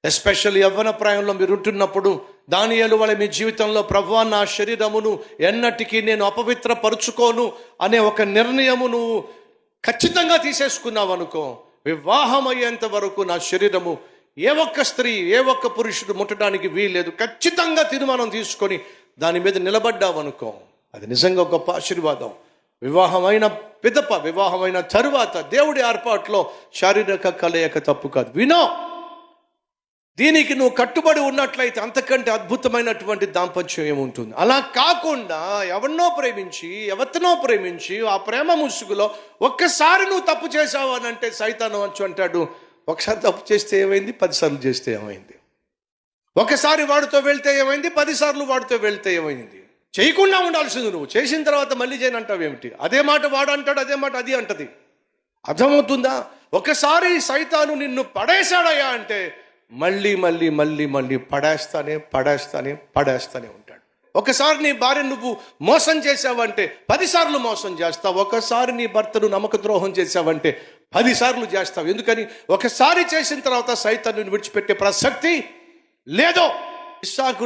Especially యవ్వన ప్రాయంలో మీరు ఉంటున్నప్పుడు దానియేలు వలె మీ జీవితంలో ప్రభువా నా శరీరమును ఎన్నటికీ నేను అపవిత్రపరుచుకోను అనే ఒక నిర్ణయము నువ్వు ఖచ్చితంగా తీసేసుకున్నావు అనుకో, వివాహం అయ్యేంత వరకు నా శరీరము ఏ ఒక్క స్త్రీ ఏ ఒక్క పురుషుడు ముట్టడానికి వీల్లేదు, ఖచ్చితంగా తీర్మానం తీసుకొని దాని మీద నిలబడ్డావు అనుకో, అది నిజంగా గొప్ప ఆశీర్వాదం. వివాహమైన పిదప వివాహమైన తరువాత దేవుడి ఏర్పాట్లో శారీరక కలయిక తప్పు కాదు. వినో, దీనికి నువ్వు కట్టుబడి ఉన్నట్లయితే అంతకంటే అద్భుతమైనటువంటి దాంపత్యం ఏముంటుంది. అలా కాకుండా ఎవరినో ప్రేమించి ఎవరినో ప్రేమించి ఆ ప్రేమ ముసుగులో ఒక్కసారి నువ్వు తప్పు చేసావు అని అంటే సైతాను వచ్చి అంటాడు, ఒకసారి తప్పు చేస్తే ఏమైంది, 10 సార్లు చేస్తే ఏమైంది, ఒకసారి వాడితో వెళ్తే ఏమైంది, 10 సార్లు వాడితో వెళ్తే ఏమైంది. చేయకుండా ఉండాల్సింది నువ్వు, చేసిన తర్వాత మళ్ళీ చేయనంటావు ఏమిటి? అదే మాట వాడు అంటాడు, అదే మాట అది అంటది. అర్థమవుతుందా? ఒకసారి సైతాను నిన్ను పడేశాడయ్యా అంటే మళ్ళీ మళ్ళీ మళ్ళీ మళ్ళీ పడేస్తానే ఉంటాడు. ఒకసారి నీ భార్య నువ్వు మోసం చేసావంటే 10 సార్లు మోసం చేస్తావు. ఒకసారి నీ భర్తను నమ్మక ద్రోహం చేసావంటే 10 సార్లు చేస్తావు. ఎందుకని? ఒకసారి చేసిన తర్వాత సైతాను విడిచిపెట్టే ప్రసక్తి లేదు. ఇస్సాకు